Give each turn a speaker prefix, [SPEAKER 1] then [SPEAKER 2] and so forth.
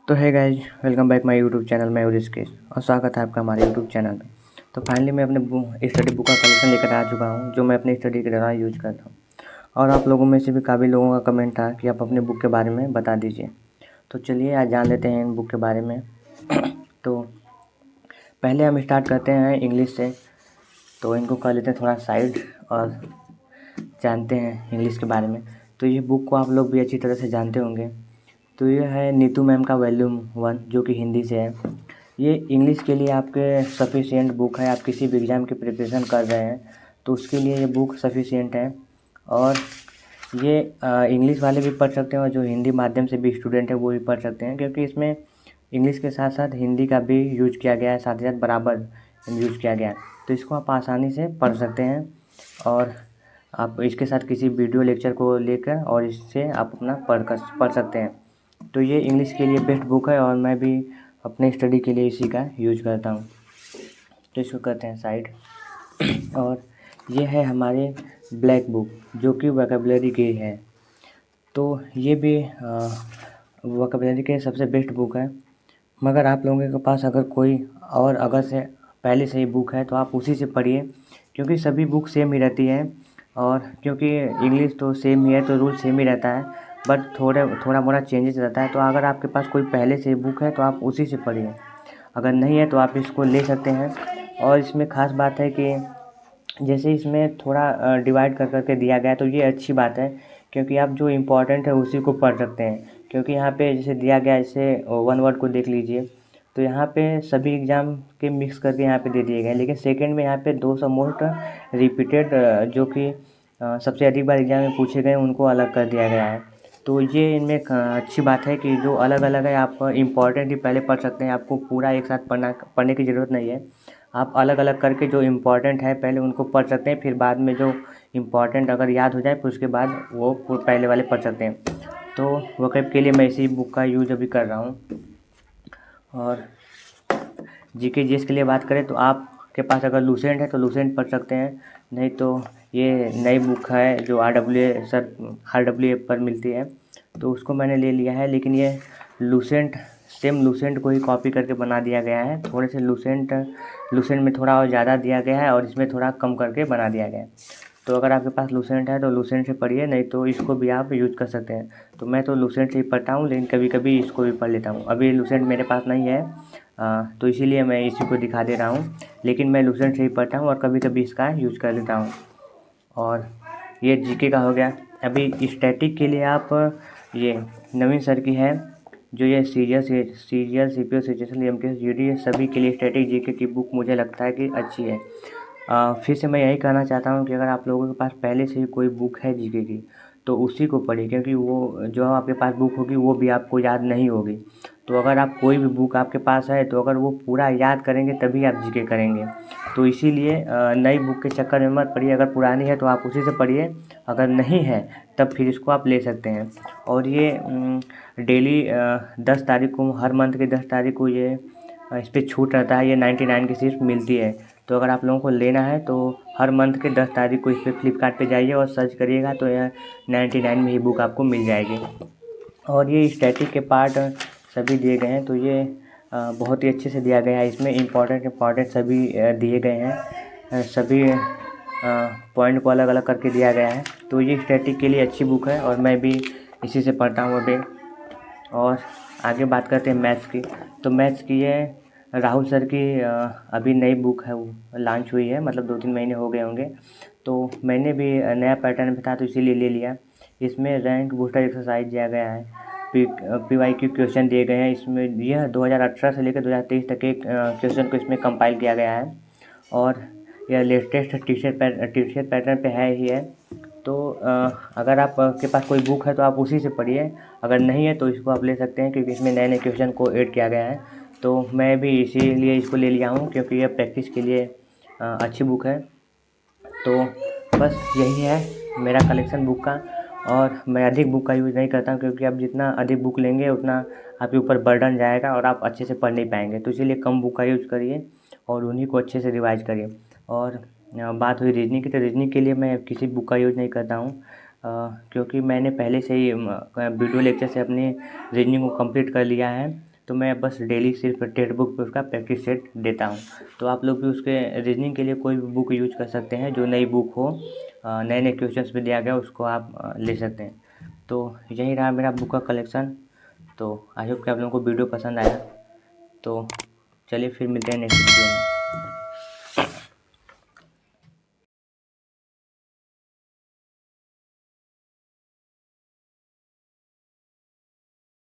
[SPEAKER 1] तो है guys, welcome back my YouTube channel. मैं ऋषिकेश और स्वागत है आपका हमारे यूट्यूब चैनल में। तो फाइनली मैं अपने स्टडी बुक का कलेक्शन लेकर आ चुका हूँ, जो मैं अपनी स्टडी के दौरान यूज करता हूँ। और आप लोगों में से भी काफ़ी लोगों का कमेंट था कि आप अपने बुक के बारे में बता दीजिए। तो चलिए आज जान लेते हैं इन बुक के बारे में। तो पहले हम स्टार्ट करते हैं इंग्लिश से। तो इनको कर लेते हैं थोड़ा साइड और जानते हैं इंग्लिश के बारे में। तो ये बुक को आप लोग भी अच्छी तरह से जानते होंगे। तो ये है नीतू मैम का वॉल्यूम 1, जो कि हिंदी से है। ये इंग्लिश के लिए आपके सफिशिएंट बुक है। आप किसी भी एग्ज़ाम की प्रिपरेशन कर रहे हैं तो उसके लिए ये बुक सफिशिएंट है। और ये इंग्लिश वाले भी पढ़ सकते हैं और जो हिंदी माध्यम से भी स्टूडेंट है वो भी पढ़ सकते हैं, क्योंकि इसमें इंग्लिश के साथ साथ हिंदी का भी यूज किया गया है, साथ ही साथ बराबर यूज किया गया है। तो इसको आप आसानी से पढ़ सकते हैं और आप इसके साथ किसी वीडियो लेक्चर को लेकर और इससे आप अपना पढ़ सकते हैं। तो ये इंग्लिश के लिए बेस्ट बुक है और मैं भी अपने स्टडी के लिए इसी का यूज करता हूँ। तो इसको करते हैं साइड। और ये है हमारे ब्लैक बुक, जो कि वोकैबुलरी की है। तो ये भी वोकैबुलरी के सबसे बेस्ट बुक है। मगर आप लोगों के पास अगर कोई और अगर से पहले से ही बुक है तो आप उसी से पढ़िए, क्योंकि सभी बुक सेम ही रहती है। और क्योंकि इंग्लिश तो सेम ही है तो रूल सेम ही रहता है, बट थोड़ा मोड़ा चेंजेस रहता है। तो अगर आपके पास कोई पहले से बुक है तो आप उसी से पढ़िए, अगर नहीं है तो आप इसको ले सकते हैं। और इसमें ख़ास बात है कि जैसे इसमें थोड़ा डिवाइड कर के दिया गया है, तो ये अच्छी बात है, क्योंकि आप जो इम्पोर्टेंट है उसी को पढ़ सकते हैं। क्योंकि यहाँ पे जैसे दिया गया है, जैसे वन वर्ड को देख लीजिए, तो यहाँ पे सभी एग्ज़ाम के मिक्स करके यहाँ पे दे दिए गए हैं। लेकिन सेकंड में यहाँ पे 200 मोस्ट रिपीटेड, जो कि सबसे अधिक बार एग्ज़ाम में पूछे गए, उनको अलग कर दिया गया है। तो ये इनमें अच्छी बात है कि जो अलग अलग है आप इम्पोर्टेंट ही पहले पढ़ सकते हैं। आपको पूरा एक साथ पढ़ने की ज़रूरत नहीं है। आप अलग अलग करके जो इम्पोर्टेंट है पहले उनको पढ़ सकते हैं, फिर बाद में जो इम्पोर्टेंट अगर याद हो जाए फिर उसके बाद वो पहले वाले पढ़ सकते हैं। तो वोकैब के लिए मैं इसी बुक का यूज अभी कर रहा हूँ। और जीके जीएस के लिए बात करें तो आपके पास अगर लूसेंट है तो लूसेंट पढ़ सकते हैं, नहीं तो ये नई बुक है जो RWA पर मिलती है, तो उसको मैंने ले लिया है। लेकिन ये सेम लूसेंट को ही कॉपी करके बना दिया गया है। थोड़े से लूसेंट में थोड़ा और ज़्यादा दिया गया है और इसमें थोड़ा कम करके बना दिया गया है। तो अगर आपके पास लूसेंट है तो लूसेंट से पढ़िए, नहीं तो इसको भी आप यूज कर सकते हैं। तो मैं तो लूसेंट से ही पढ़ता हूँ, लेकिन कभी कभी इसको भी पढ़ लेता हूँ। अभी लूसेंट मेरे पास नहीं है, तो इसीलिए मैं इसी को दिखा दे रहा हूँ। लेकिन मैं लूसेंट से ही पढ़ता हूँ और कभी कभी इसका यूज कर लेता हूँ। और ये जीके का हो गया। अभी स्टैटिक के लिए आप ये नवीन सर की है, जो ये serial CPO situation MTS GD, ये सभी के लिए स्टैटिक जीके की बुक मुझे लगता है कि अच्छी है। फिर से मैं यही कहना चाहता हूँ कि अगर आप लोगों के पास पहले से ही कोई बुक है जीके की तो उसी को पढ़िए, क्योंकि वो जो आपके पास बुक होगी वो भी आपको याद नहीं होगी। तो अगर आप कोई भी बुक आपके पास है तो अगर वो पूरा याद करेंगे तभी आप जीके करेंगे। तो इसीलिए नई बुक के चक्कर में मत पढ़िए। अगर पुरानी है तो आप उसी से पढ़िए, अगर नहीं है तब फिर इसको आप ले सकते हैं। और ये डेली 10 तारीख को, हर मंथ की 10 तारीख को ये इस पर छूट रहता है। ये 99 की सिर्फ मिलती है। तो अगर आप लोगों को लेना है तो हर मंथ के 10 तारीख को इस पर फ्लिपकार्ट पे जाइए और सर्च करिएगा तो यह 99 में ही बुक आपको मिल जाएगी। और ये स्टैटिक के पार्ट सभी दिए गए हैं, तो ये बहुत ही अच्छे से दिया गया है। इसमें इम्पॉर्टेंट सभी दिए गए हैं, सभी पॉइंट को अलग अलग करके दिया गया है। तो ये स्टैटिक के लिए अच्छी बुक है और मैं भी इसी से पढ़ता हूँ अभी। और आगे बात करते हैं मैथ्स की। तो मैथ्स की ये राहुल सर की अभी नई बुक है, वो लॉन्च हुई है, मतलब 2-3 महीने हो गए होंगे। तो मैंने भी नया पैटर्न था तो इसीलिए ले लिया। इसमें रैंक बूस्टर एक्सरसाइज दिया गया है, PYQ क्वेश्चन दिए गए हैं। इसमें यह 2018 से लेकर 2023 तक के क्वेश्चन को इसमें कंपाइल किया गया है। और यह लेटेस्ट टीचर पैटर्न पे है ही है। तो अगर आप के पास कोई बुक है तो आप उसी से पढ़िए, अगर नहीं है तो इसको आप ले सकते हैं, क्योंकि इसमें नए नए क्वेश्चन को ऐड किया गया है। तो मैं भी इसीलिए इसको ले लिया हूँ, क्योंकि यह प्रैक्टिस के लिए अच्छी बुक है। तो बस यही है मेरा कलेक्शन बुक का। और मैं अधिक बुक का यूज़ नहीं करता हूँ, क्योंकि आप जितना अधिक बुक लेंगे उतना आपके ऊपर बर्डन जाएगा और आप अच्छे से पढ़ नहीं पाएंगे। तो इसीलिए कम बुक का यूज़ करिए और उन्हीं को अच्छे से रिवाइज करिए। और बात हुई रीजनिंग की, तो रीजनिंग के लिए मैं किसी बुक का यूज़ नहीं करता हूँ, क्योंकि मैंने पहले से ही वीडियो लेक्चर से अपनी रीजनिंग को कंप्लीट कर लिया है। तो मैं बस डेली सिर्फ टेक्स्ट बुक पे उसका प्रैक्टिस सेट देता हूँ। तो आप लोग भी उसके रीजनिंग के लिए कोई भी बुक यूज कर सकते हैं, जो नई बुक हो, नए नए क्वेश्चंस भी दिया गया उसको आप ले सकते हैं। तो यही रहा मेरा बुक का कलेक्शन। तो आई होप कि आप लोगों को वीडियो पसंद आया। तो चलिए फिर मिलते हैं नेक्स्ट वीडियो में।